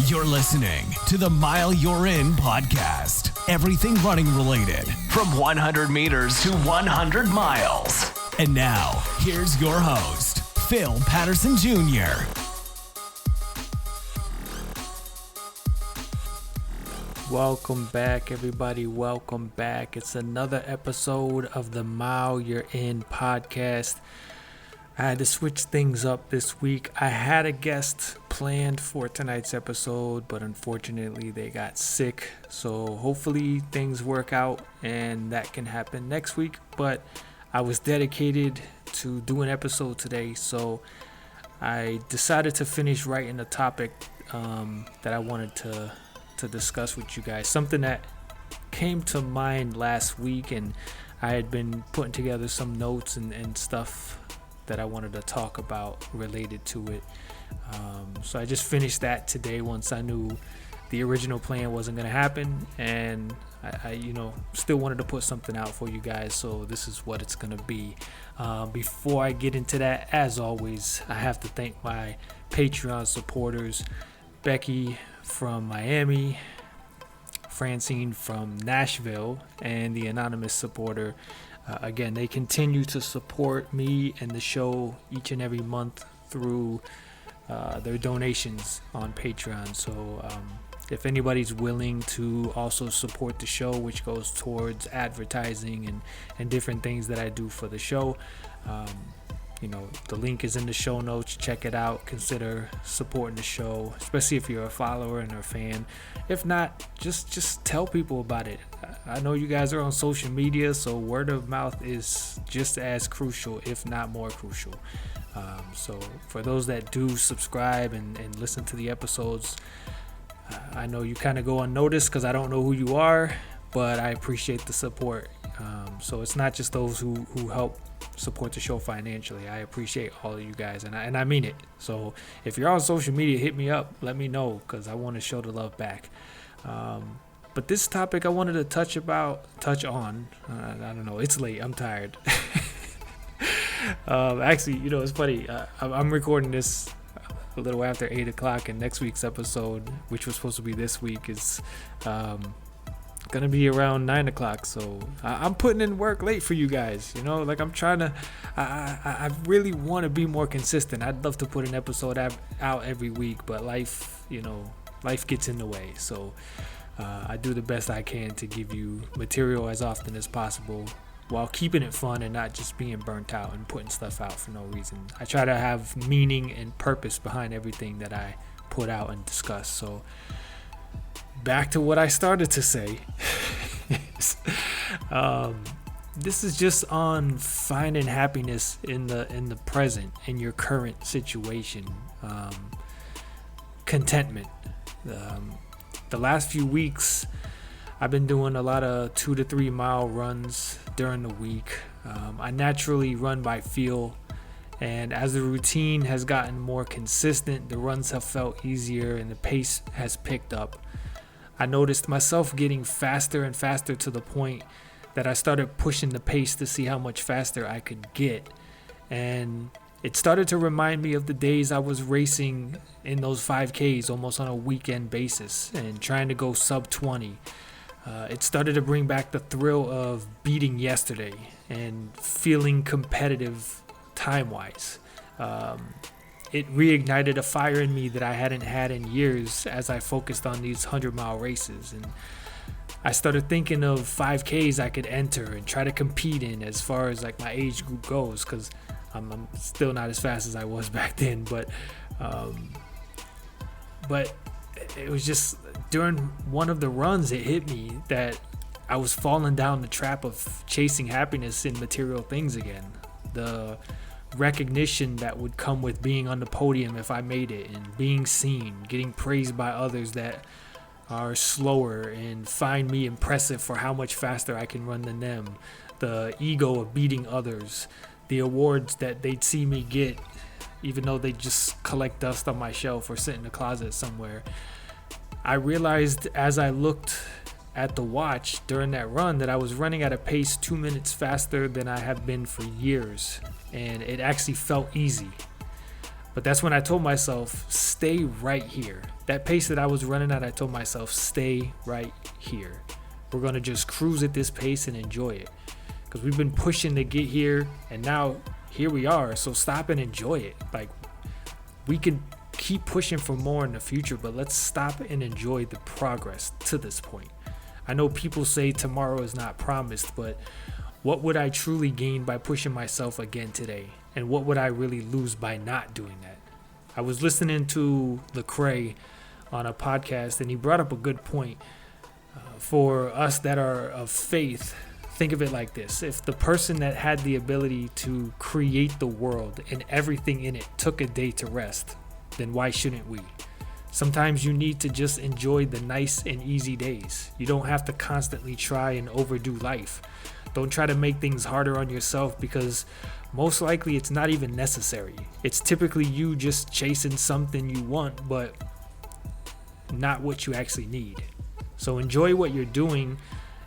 You're listening to the Mile You're In podcast. Everything running related, from 100 meters to 100 miles. And now, here's your host, Phil Patterson Jr. Welcome back, everybody. Welcome back. It's another episode of the Mile You're In podcast. I had to switch things up this week. I had a guest planned for tonight's episode, but unfortunately they got sick. So hopefully things work out and that can happen next week. But I was dedicated to do an episode today, so I decided to finish writing a topic that I wanted to discuss with you guys. Something that came to mind last week, and I had been putting together some notes and stuff that I wanted to talk about related to it. So I just finished that today once I knew the original plan wasn't going to happen, and I still wanted to put something out for you guys, so this is what it's going to be. Before I get into that, as always, I have to thank my Patreon supporters, Becky from Miami, Francine from Nashville, and the anonymous supporter. Again, they continue to support me and the show each and every month through their donations on Patreon. So if anybody's willing to also support the show, which goes towards advertising and different things that I do for the show, the link is in the show notes. Check it out. Consider supporting the show, especially if you're a follower and a fan. If not, just tell people about it. I know you guys are on social media, so word of mouth is just as crucial, if not more crucial. So for those that do subscribe and listen to the episodes, I know you kind of go unnoticed because I don't know who you are, but I appreciate the support. So it's not just those who help support the show financially. I appreciate all of you guys, and I mean it. So if you're on social media, hit me up, let me know, because I want to show the love back. But this topic I wanted to touch on. I don't know, it's late, I'm tired. Actually, it's funny. I'm recording this a little after 8 o'clock, and next week's episode, which was supposed to be this week, is gonna be around 9 o'clock. So I'm putting in work late for you guys. I'm trying to. I really want to be more consistent. I'd love to put an episode out every week, but life gets in the way. So I do the best I can to give you material as often as possible, while keeping it fun and not just being burnt out and putting stuff out for no reason. I try to have meaning and purpose behind everything that I put out and discuss. So back to what I started to say. This is just on finding happiness in the present, in your current situation. Contentment. The last few weeks, I've been doing a lot of 2 to 3 mile runs during the week. I naturally run by feel, and as the routine has gotten more consistent, the runs have felt easier and the pace has picked up. I noticed myself getting faster and faster to the point that I started pushing the pace to see how much faster I could get. And it started to remind me of the days I was racing in those 5Ks almost on a weekend basis and trying to go sub 20. It started to bring back the thrill of beating yesterday and feeling competitive time-wise. It reignited a fire in me that I hadn't had in years as I focused on these 100-mile races. And I started thinking of 5Ks I could enter and try to compete in as far as like my age group goes, because I'm still not as fast as I was back then. But it was just during one of the runs, it hit me that I was falling down the trap of chasing happiness in material things again. The recognition that would come with being on the podium if I made it, and being seen, getting praised by others that are slower and find me impressive for how much faster I can run than them. The ego of beating others, the awards that they'd see me get, even though they just collect dust on my shelf or sit in a closet somewhere. I realized as I looked at the watch during that run that I was running at a pace 2 minutes faster than I have been for years, and it actually felt easy. But that's when I told myself, stay right here. That pace that I was running at, I told myself, stay right here. We're going to just cruise at this pace and enjoy it. Because we've been pushing to get here, and now here we are. So stop and enjoy it. Like, we can keep pushing for more in the future, but let's stop and enjoy the progress to this point. I know people say tomorrow is not promised, but what would I truly gain by pushing myself again today? And what would I really lose by not doing that? I was listening to Lecrae on a podcast, and he brought up a good point. For us that are of faith, think of it like this. If the person that had the ability to create the world and everything in it took a day to rest, then why shouldn't we? Sometimes you need to just enjoy the nice and easy days. You don't have to constantly try and overdo life. Don't try to make things harder on yourself, because most likely it's not even necessary. It's typically you just chasing something you want, but not what you actually need. So enjoy what you're doing.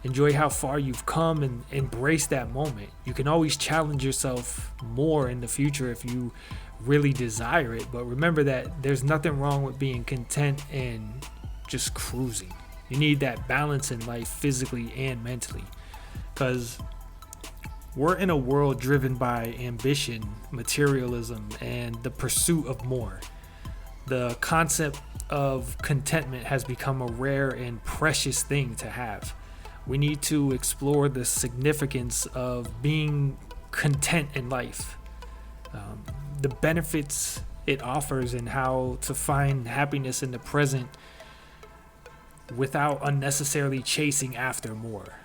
Enjoy how far you've come and embrace that moment. You can always challenge yourself more in the future if you really desire it. But remember that there's nothing wrong with being content and just cruising. You need that balance in life, physically and mentally, because we're in a world driven by ambition, materialism, and the pursuit of more. The concept of contentment has become a rare and precious thing to have. We need to explore the significance of being content in life, the benefits it offers, and how to find happiness in the present without unnecessarily chasing after more.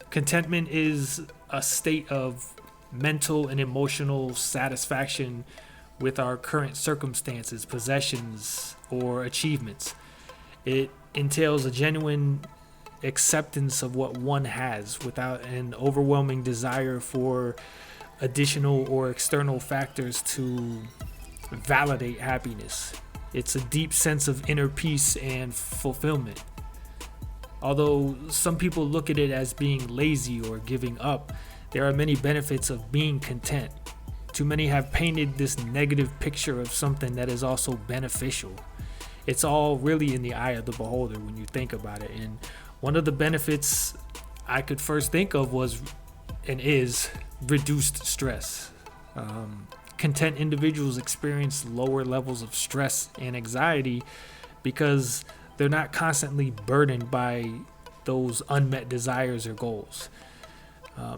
Contentment is a state of mental and emotional satisfaction with our current circumstances, possessions, or achievements. It entails a genuine acceptance of what one has without an overwhelming desire for additional or external factors to validate happiness. It's a deep sense of inner peace and fulfillment. Although some people look at it as being lazy or giving up, there are many benefits of being content. Too many have painted this negative picture of something that is also beneficial. It's all really in the eye of the beholder when you think about it. And one of the benefits I could first think of was and is reduced stress. Content individuals experience lower levels of stress and anxiety because they're not constantly burdened by those unmet desires or goals.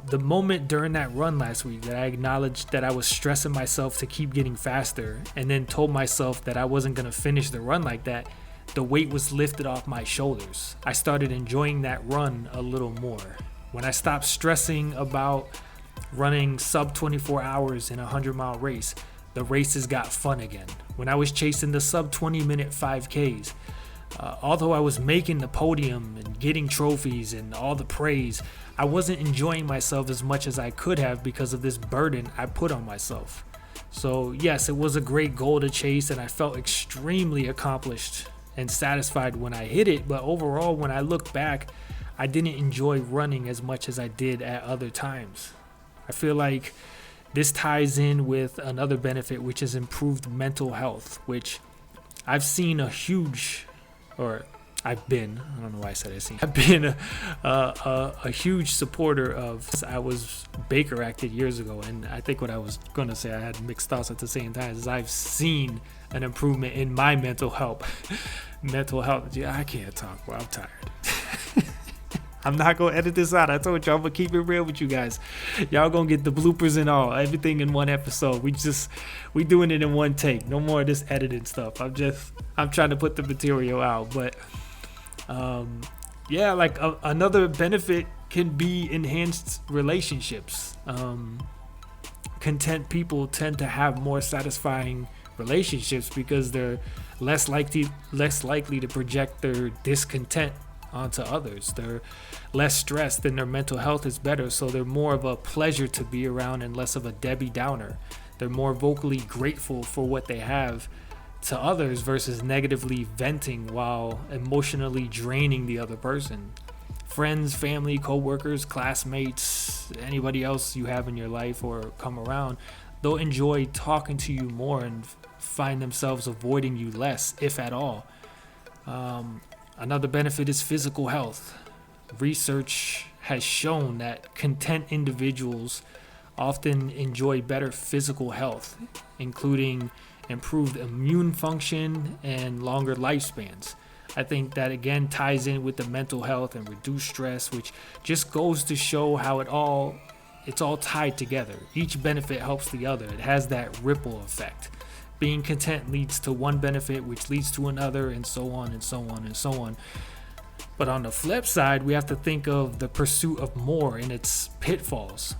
The moment during that run last week that I acknowledged that I was stressing myself to keep getting faster, and then told myself that I wasn't going to finish the run like that, the weight was lifted off my shoulders. I started enjoying that run a little more. When I stopped stressing about running sub 24 hours in a 100-mile race, the races got fun again. When I was chasing the sub 20-minute 5Ks, although I was making the podium and getting trophies and all the praise, I wasn't enjoying myself as much as I could have because of this burden I put on myself. So yes, it was a great goal to chase, and I felt extremely accomplished and satisfied when I hit it. But overall, when I look back, I didn't enjoy running as much as I did at other times. I feel like this ties in with another benefit, which is improved mental health, which I've seen a huge, or I've been, I don't know why I said I've been a huge supporter of. I was Baker acted years ago, and I think what I was going to say, I had mixed thoughts at the same time, is I've seen an improvement in my mental health. Yeah, I can't talk, bro. I'm tired. I'm not going to edit this out. I told you I'm going to keep it real with you guys. Y'all going to get the bloopers and all, everything in one episode. We doing it in one take. No more of this edited stuff. I'm trying to put the material out. But yeah, like another benefit can be enhanced relationships. Content people tend to have more satisfying relationships because they're less likely to project their discontent onto others. They're less stressed and their mental health is better, so they're more of a pleasure to be around and less of a Debbie Downer. They're more vocally grateful for what they have to others versus negatively venting while emotionally draining the other person. Friends, family, co-workers, classmates, anybody else you have in your life or come around, they'll enjoy talking to you more and find themselves avoiding you less, if at all. Another benefit is physical health. Research has shown that content individuals often enjoy better physical health, including improved immune function and longer lifespans. I think that again ties in with the mental health and reduced stress, which just goes to show how it's all tied together. Each benefit helps the other. It has that ripple effect. Being content leads to one benefit, which leads to another, and so on and so on and so on. But on the flip side, we have to think of the pursuit of more and its pitfalls.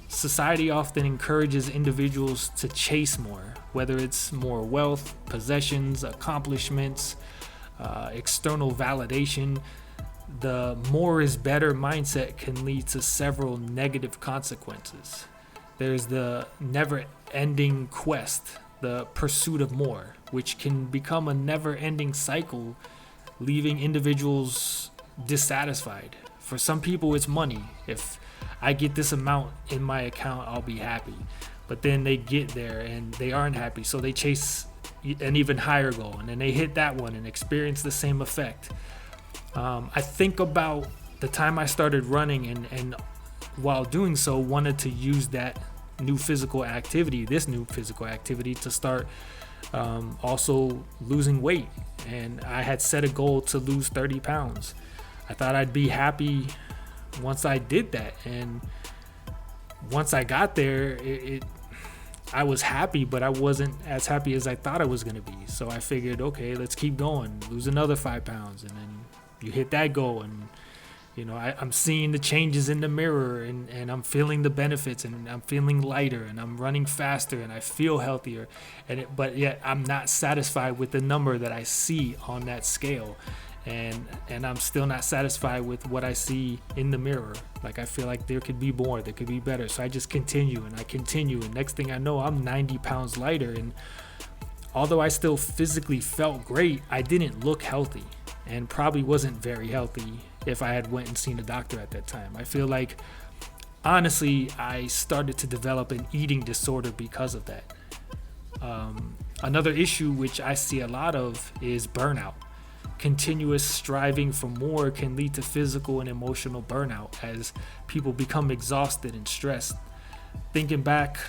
Society often encourages individuals to chase more, whether it's more wealth, possessions, accomplishments, external validation. The more is better mindset can lead to several negative consequences. There's the never-ending quest, the pursuit of more, which can become a never-ending cycle, leaving individuals dissatisfied. For some people, it's money. If I get this amount in my account, I'll be happy. But then they get there and they aren't happy, so they chase an even higher goal, and then they hit that one and experience the same effect. I think about the time I started running, and while doing so, wanted to use this new physical activity to start also losing weight. And I had set a goal to lose 30 pounds. I thought I'd be happy once I did that. And once I got there, I was happy, but I wasn't as happy as I thought I was going to be. So I figured, okay, let's keep going, lose another 5 pounds. And then you hit that goal, and I'm seeing the changes in the mirror, and I'm feeling the benefits, and I'm feeling lighter, and I'm running faster, and I feel healthier. But yet I'm not satisfied with the number that I see on that scale. And I'm still not satisfied with what I see in the mirror. Like, I feel like there could be more, there could be better. So I just continue, and next thing I know, I'm 90 pounds lighter. And although I still physically felt great, I didn't look healthy, and probably wasn't very healthy if I had went and seen a doctor at that time. I feel like, honestly, I started to develop an eating disorder because of that. Another issue which I see a lot of is burnout. Continuous striving for more can lead to physical and emotional burnout as people become exhausted and stressed. Thinking back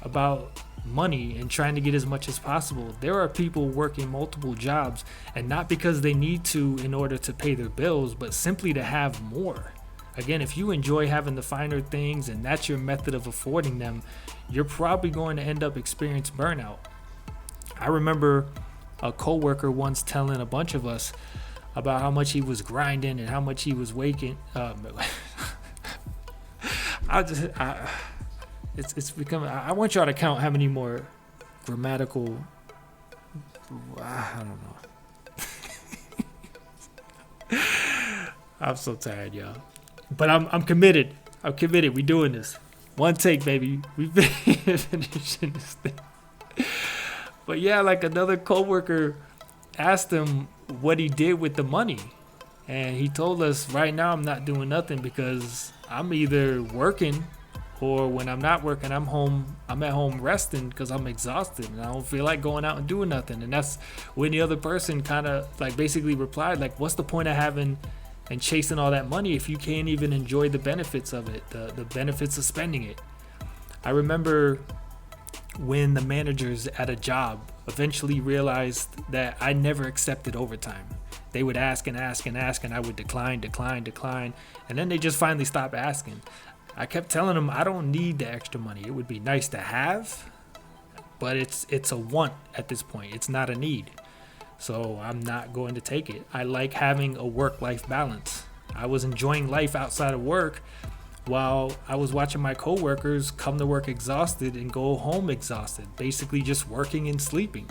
about money and trying to get as much as possible, there are people working multiple jobs, and not because they need to in order to pay their bills, but simply to have more. Again, if you enjoy having the finer things and that's your method of affording them, you're probably going to end up experiencing burnout. I remember a coworker once telling a bunch of us about how much he was grinding and how much he was waking. It's becoming. I want y'all to count how many more grammatical. I don't know. I'm so tired, y'all. But I'm committed. I'm committed. We doing this. One take, baby. We've been finishing this thing. But yeah, like, another coworker asked him what he did with the money. And he told us, right now I'm not doing nothing because I'm either working, or when I'm not working, I'm at home resting because I'm exhausted and I don't feel like going out and doing nothing. And that's when the other person kind of like basically replied, like, what's the point of having and chasing all that money if you can't even enjoy the benefits of it, the benefits of spending it? I remember when the managers at a job eventually realized that I never accepted overtime. They would ask and ask and ask, and I would decline, and then they just finally stopped asking. I kept telling them I don't need the extra money. It would be nice to have, but it's a want at this point. It's not a need. So I'm not going to take it. I like having a work-life balance. I was enjoying life outside of work while I was watching my coworkers come to work exhausted and go home exhausted, basically just working and sleeping.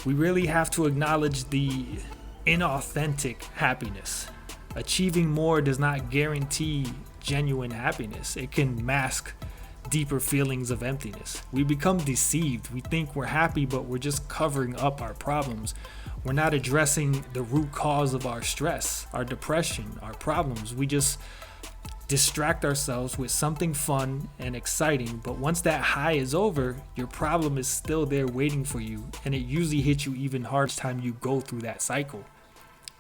We really have to acknowledge the inauthentic happiness. Achieving more does not guarantee genuine happiness. It can mask deeper feelings of emptiness. We become deceived. We think we're happy, but we're just covering up our problems. We're not addressing the root cause of our stress, our depression, our problems. We just distract ourselves with something fun and exciting, but once that high is over, your problem is still there waiting for you, and it usually hits you even harder time you go through that cycle.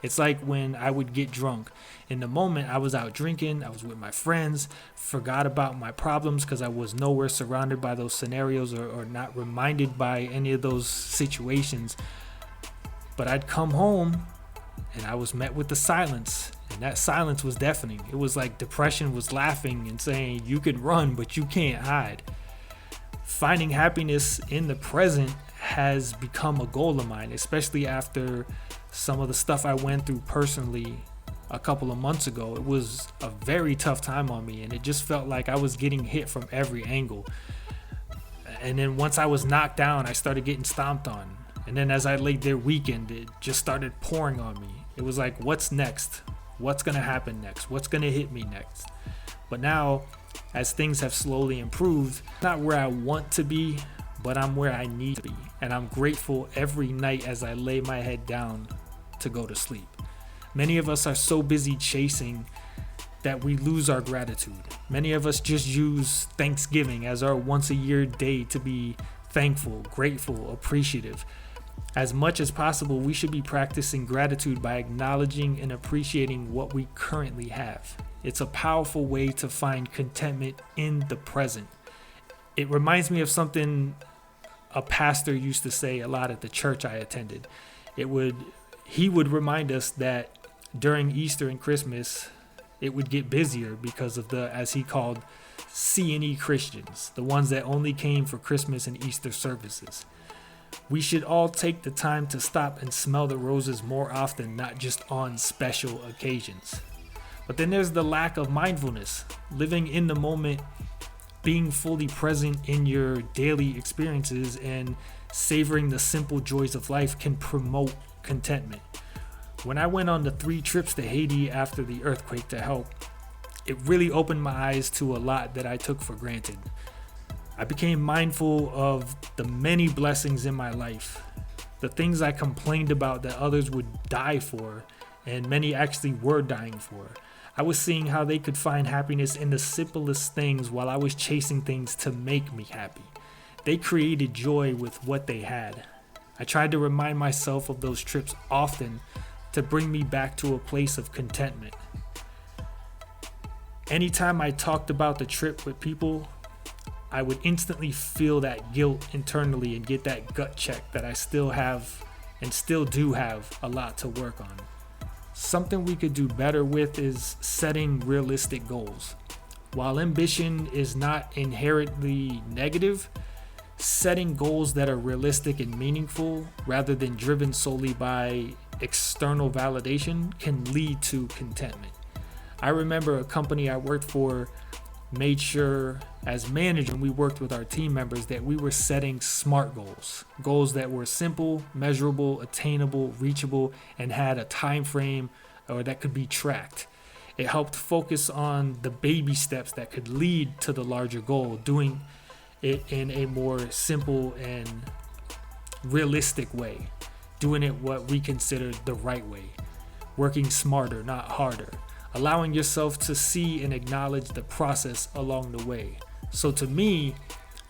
It's like when I would get drunk. In the moment, I was out drinking, I was with my friends, forgot about my problems because I was nowhere surrounded by those scenarios or not reminded by any of those situations. But I'd come home and I was met with the silence, and that silence was deafening. It was like depression was laughing and saying, you can run, but you can't hide. Finding happiness in the present has become a goal of mine, especially after some of the stuff I went through personally a couple of months ago. It was a very tough time on me, and it just felt like I was getting hit from every angle. And then once I was knocked down, I started getting stomped on. And then as I laid there weakened, it just started pouring on me. It was like, what's next? What's going to happen next? What's going to hit me next? But now, as things have slowly improved, not where I want to be, but I'm where I need to be. And I'm grateful every night as I lay my head down to go to sleep. Many of us are so busy chasing that we lose our gratitude. Many of us just use Thanksgiving as our once a year day to be thankful, grateful, appreciative. As much as possible, we should be practicing gratitude by acknowledging and appreciating what we currently have. It's a powerful way to find contentment in the present. It reminds me of something a pastor used to say a lot at the church I attended. He would remind us that during Easter and Christmas, it would get busier because of the, as he called, C&E Christians, the ones that only came for Christmas and Easter services. We should all take the time to stop and smell the roses more often, not just on special occasions. But then there's the lack of mindfulness, living in the moment, being fully present in your daily experiences, and savoring the simple joys of life can promote contentment. When I went on the 3 trips to Haiti after the earthquake to help, it really opened my eyes to a lot that I took for granted. I became mindful of the many blessings in my life, the things I complained about that others would die for, and many actually were dying for. I was seeing how they could find happiness in the simplest things while I was chasing things to make me happy. They created joy with what they had. I tried to remind myself of those trips often to bring me back to a place of contentment. Anytime I talked about the trip with people, I would instantly feel that guilt internally and get that gut check that I still have and still do have a lot to work on. Something we could do better with is setting realistic goals. While ambition is not inherently negative, setting goals that are realistic and meaningful rather than driven solely by external validation can lead to contentment. I remember a company I worked for made sure as manager we worked with our team members that we were setting SMART goals that were simple, measurable, attainable, reachable, and had a time frame or that could be tracked. It helped focus on the baby steps that could lead to the larger goal, doing it in a more simple and realistic way, doing it what we consider the right way, working smarter, not harder, allowing yourself to see and acknowledge the process along the way. So to me,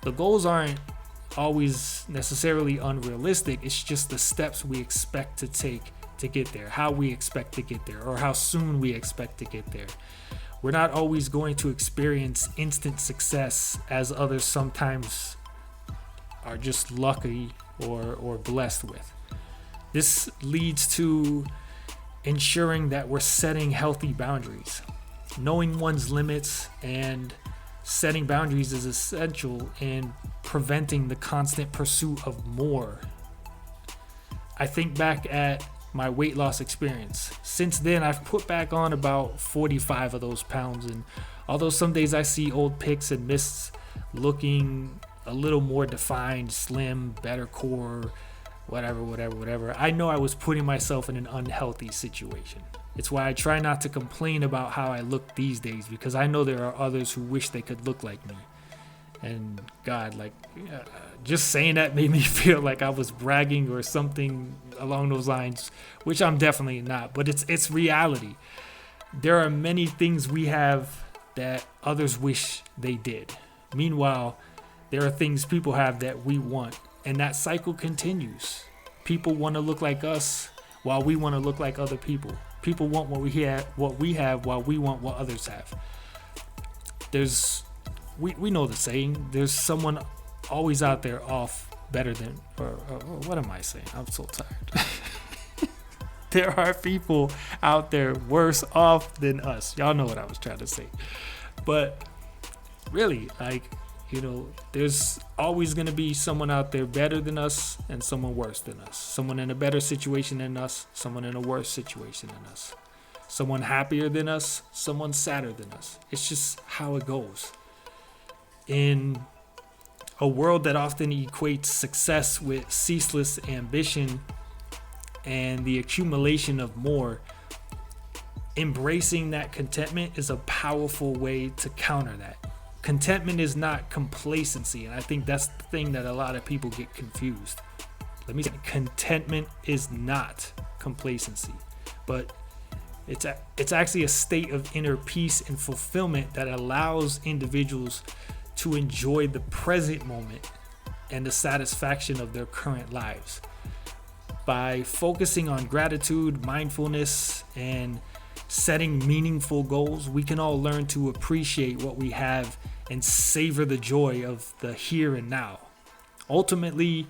the goals aren't always necessarily unrealistic. It's just the steps we expect to take to get there, how we expect to get there, or how soon we expect to get there. We're not always going to experience instant success, as others sometimes are just lucky or blessed with. This leads to ensuring that we're setting healthy boundaries. Knowing one's limits and setting boundaries is essential in preventing the constant pursuit of more. I think back at my weight loss experience. Since then, I've put back on about 45 of those pounds, and although some days I see old pics and miss looking a little more defined, slim, better core, whatever, I know I was putting myself in an unhealthy situation. It's why I try not to complain about how I look these days, because I know there are others who wish they could look like me. And God, just saying that made me feel like I was bragging or something along those lines, which I'm definitely not, but it's reality. There are many things we have that others wish they did. Meanwhile, there are things people have that we want, and that cycle continues. People want to look like us while we want to look like other people. People want what we have while we want what others have. We know the saying, there's someone always out there off better than, or what am I saying? I'm so tired. There are people out there worse off than us. Y'all know what I was trying to say. But really, there's always going to be someone out there better than us and someone worse than us. Someone in a better situation than us, someone in a worse situation than us. Someone happier than us, someone sadder than us. It's just how it goes. In a world that often equates success with ceaseless ambition and the accumulation of more, embracing that contentment is a powerful way to counter that. Contentment is not complacency, and I think that's the thing that a lot of people get confused. Let me say, contentment is not complacency, but it's actually a state of inner peace and fulfillment that allows individuals to enjoy the present moment and the satisfaction of their current lives. By focusing on gratitude, mindfulness, and setting meaningful goals, we can all learn to appreciate what we have and savor the joy of the here and now. Ultimately,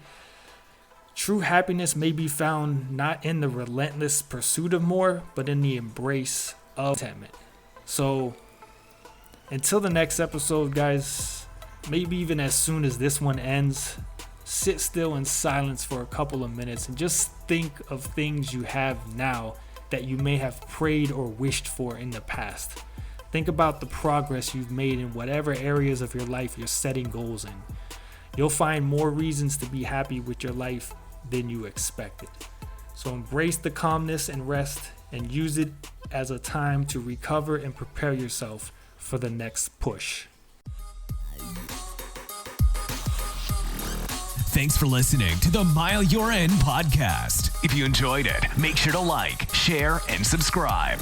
true happiness may be found not in the relentless pursuit of more, but in the embrace of contentment. So, until the next episode, guys, maybe even as soon as this one ends, sit still in silence for a couple of minutes and just think of things you have now that you may have prayed or wished for in the past. Think about the progress you've made in whatever areas of your life you're setting goals in. You'll find more reasons to be happy with your life than you expected. So embrace the calmness and rest and use it as a time to recover and prepare yourself for the next push. Thanks for listening to the Mile You're In podcast. If you enjoyed it, make sure to like, share, and subscribe.